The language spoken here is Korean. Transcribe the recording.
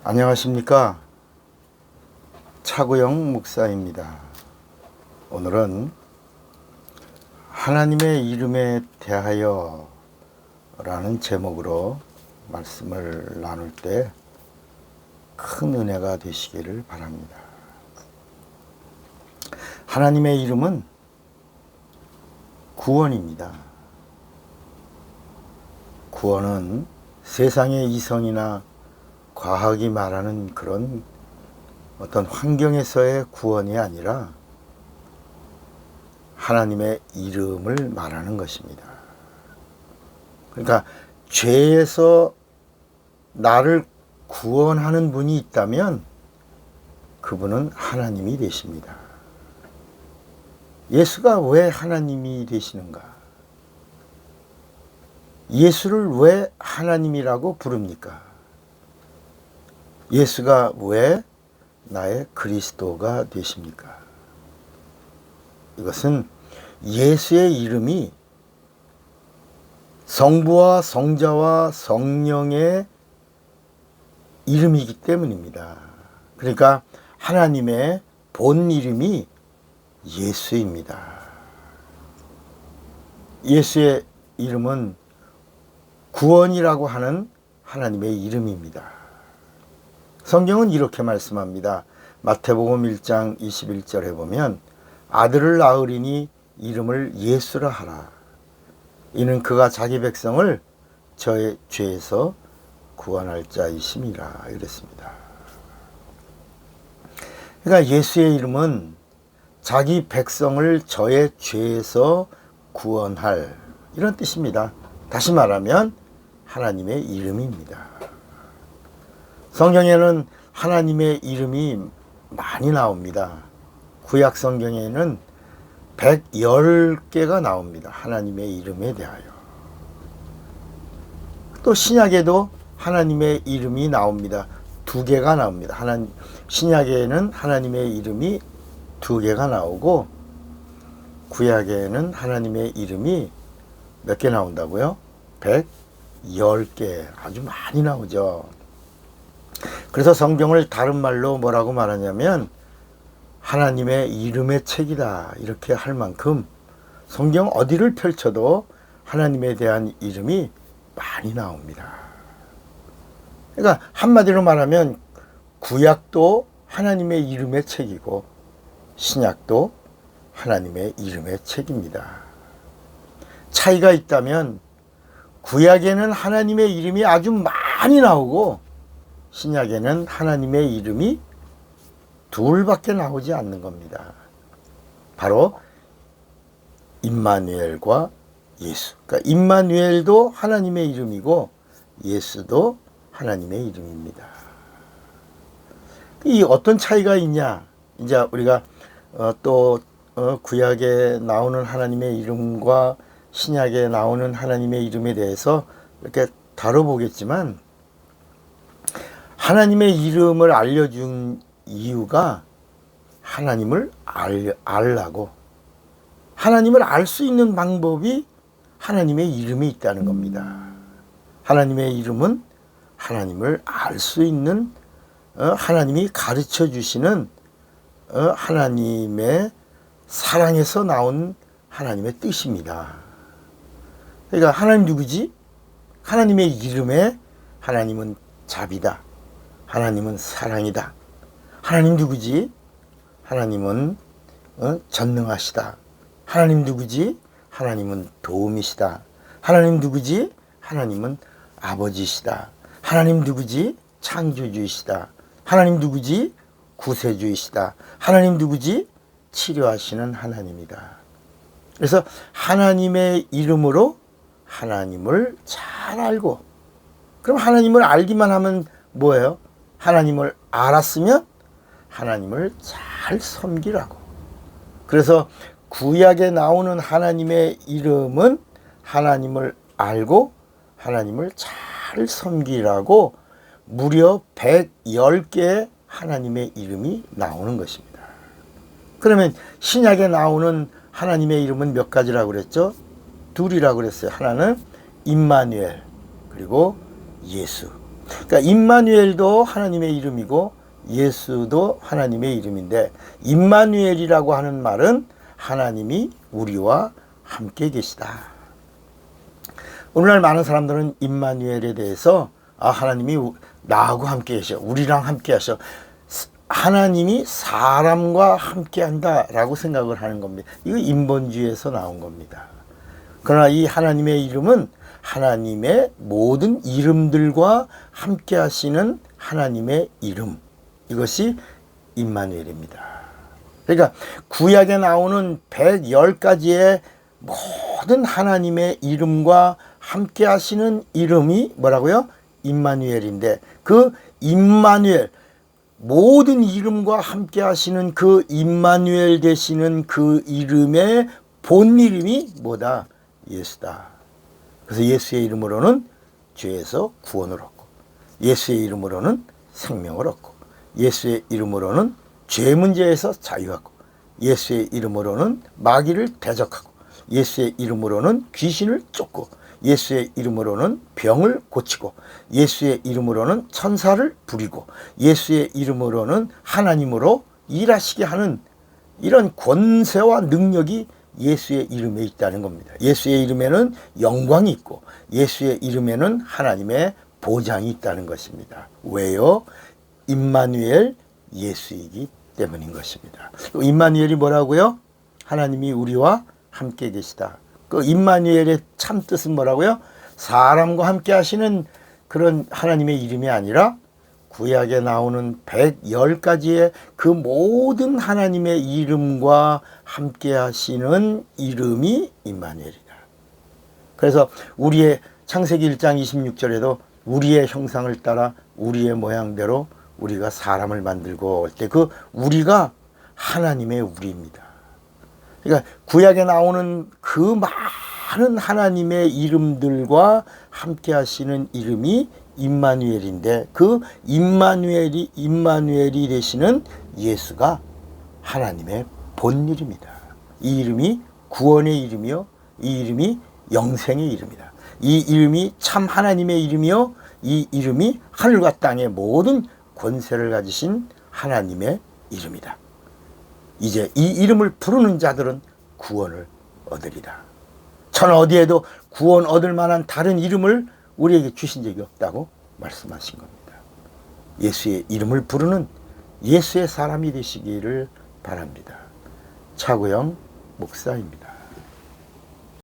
안녕하십니까? 차구영 목사입니다. 오늘은 하나님의 이름에 대하여 라는 제목으로 말씀을 나눌 때 큰 은혜가 되시기를 바랍니다. 하나님의 이름은 구원입니다. 구원은 세상의 이성이나 과학이 말하는 그런 어떤 환경에서의 구원이 아니라 하나님의 이름을 말하는 것입니다. 그러니까 죄에서 나를 구원하는 분이 있다면 그분은 하나님이 되십니다. 예수가 왜 하나님이 되시는가? 예수를 왜 하나님이라고 부릅니까? 예수가 왜 나의 그리스도가 되십니까? 이것은 예수의 이름이 성부와 성자와 성령의 이름이기 때문입니다. 그러니까 하나님의 본 이름이 예수입니다. 예수의 이름은 구원이라고 하는 하나님의 이름입니다. 성경은 이렇게 말씀합니다. 마태복음 1장 21절에 보면 아들을 낳으리니 이름을 예수라 하라. 이는 그가 자기 백성을 저의 죄에서 구원할 자이심이라 이랬습니다. 그러니까 예수의 이름은 자기 백성을 저의 죄에서 구원할 이런 뜻입니다. 다시 말하면 하나님의 이름입니다. 성경에는 하나님의 이름이 많이 나옵니다. 구약 성경에는 110개가 나옵니다. 하나님의 이름에 대하여. 또 신약에도 하나님의 이름이 나옵니다. 2개가 나옵니다. 신약에는 하나님의 이름이 2개가 나오고 구약에는 하나님의 이름이 몇 개 나온다고요? 110개. 아주 많이 나오죠. 그래서 성경을 다른 말로 뭐라고 말하냐면 하나님의 이름의 책이다 이렇게 할 만큼 성경 어디를 펼쳐도 하나님에 대한 이름이 많이 나옵니다. 그러니까 한마디로 말하면 구약도 하나님의 이름의 책이고 신약도 하나님의 이름의 책입니다. 차이가 있다면 구약에는 하나님의 이름이 아주 많이 나오고 신약에는 하나님의 이름이 2밖에 나오지 않는 겁니다. 바로 임마누엘과 예수. 그러니까 임마누엘도 하나님의 이름이고 예수도 하나님의 이름입니다. 이 어떤 차이가 있냐? 이제 우리가 또 구약에 나오는 하나님의 이름과 신약에 나오는 하나님의 이름에 대해서 이렇게 다뤄보겠지만 하나님의 이름을 알려준 이유가 하나님을 알라고 하나님을 알 수 있는 방법이 하나님의 이름이 있다는 겁니다. 하나님의 이름은 하나님을 알 수 있는 하나님이 가르쳐 주시는 하나님의 사랑에서 나온 하나님의 뜻입니다. 그러니까 하나님 누구지? 하나님의 이름에 하나님은 자비다. 하나님은 사랑이다. 하나님 누구지? 하나님은 전능하시다. 하나님 누구지? 하나님은 도움이시다. 하나님 누구지? 하나님은 아버지시다. 하나님 누구지? 창조주이시다. 하나님 누구지? 구세주이시다. 하나님 누구지? 치료하시는 하나님이다. 그래서 하나님의 이름으로 하나님을 잘 알고, 그럼 하나님을 알기만 하면 뭐예요? 하나님을 알았으면 하나님을 잘 섬기라고. 그래서 구약에 나오는 하나님의 이름은 하나님을 알고 하나님을 잘 섬기라고 무려 110개의 하나님의 이름이 나오는 것입니다. 그러면 신약에 나오는 하나님의 이름은 몇 가지라고 그랬죠? 2이라고 그랬어요. 하나는 임마누엘, 그리고 예수. 그러니까 임마누엘도 하나님의 이름이고 예수도 하나님의 이름인데, 임마누엘이라고 하는 말은 하나님이 우리와 함께 계시다. 오늘날 많은 사람들은 임마누엘에 대해서 하나님이 나하고 함께 계셔, 우리랑 함께 하셔, 하나님이 사람과 함께 한다라고 생각을 하는 겁니다. 이거 인본주의에서 나온 겁니다. 그러나 이 하나님의 이름은 하나님의 모든 이름들과 함께 하시는 하나님의 이름, 이것이 임마누엘입니다. 그러니까 구약에 나오는 110가지의 모든 하나님의 이름과 함께 하시는 이름이 뭐라고요? 임마누엘인데, 그 임마누엘, 모든 이름과 함께 하시는 그 임마누엘 되시는 그 이름의 본 이름이 뭐다? 예수다. 그래서 예수의 이름으로는 죄에서 구원을 얻고, 예수의 이름으로는 생명을 얻고, 예수의 이름으로는 죄 문제에서 자유하고, 예수의 이름으로는 마귀를 대적하고, 예수의 이름으로는 귀신을 쫓고, 예수의 이름으로는 병을 고치고, 예수의 이름으로는 천사를 부리고, 예수의 이름으로는 하나님으로 일하시게 하는 이런 권세와 능력이 예수의 이름에 있다는 겁니다. 예수의 이름에는 영광이 있고, 예수의 이름에는 하나님의 보장이 있다는 것입니다. 왜요? 임마누엘, 예수이기 때문인 것입니다. 임마누엘이 뭐라고요? 하나님이 우리와 함께 계시다. 그 임마누엘의 참 뜻은 뭐라고요? 사람과 함께 하시는 그런 하나님의 이름이 아니라 구약에 나오는 110가지의 그 모든 하나님의 이름과 함께 하시는 이름이 임마누엘이다. 그래서 우리의 창세기 1장 26절에도 우리의 형상을 따라 우리의 모양대로 우리가 사람을 만들고 할 때 그 우리가 하나님의 우리입니다. 그러니까 구약에 나오는 그 많은 하나님의 이름들과 함께 하시는 이름이 임마누엘인데, 그 임마누엘이 되시는 예수가 하나님의 본 이름이다. 이 이름이 구원의 이름이요, 이 이름이 영생의 이름이다. 이 이름이 참 하나님의 이름이요, 이 이름이 하늘과 땅의 모든 권세를 가지신 하나님의 이름이다. 이제 이 이름을 부르는 자들은 구원을 얻으리라. 전 어디에도 구원 얻을 만한 다른 이름을 우리에게 주신 적이 없다고 말씀하신 겁니다. 예수의 이름을 부르는 예수의 사람이 되시기를 바랍니다. 차구영 목사입니다.